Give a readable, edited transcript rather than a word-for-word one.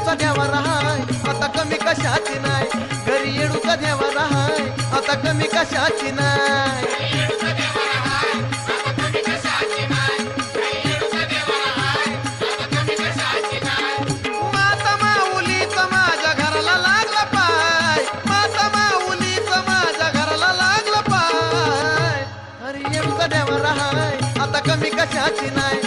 येडूचा देवा राहाय आता कमी कशाची नाही, घरी येडूचा देवा राहाय आता कमी कशाची नाही. माता माऊलीचा माझ्या घराला लागला पाय, माता माऊलीचा माझ्या घराला लागला पाय. घरी येडूचा देवा राहाय आता कमी कशाची नाही,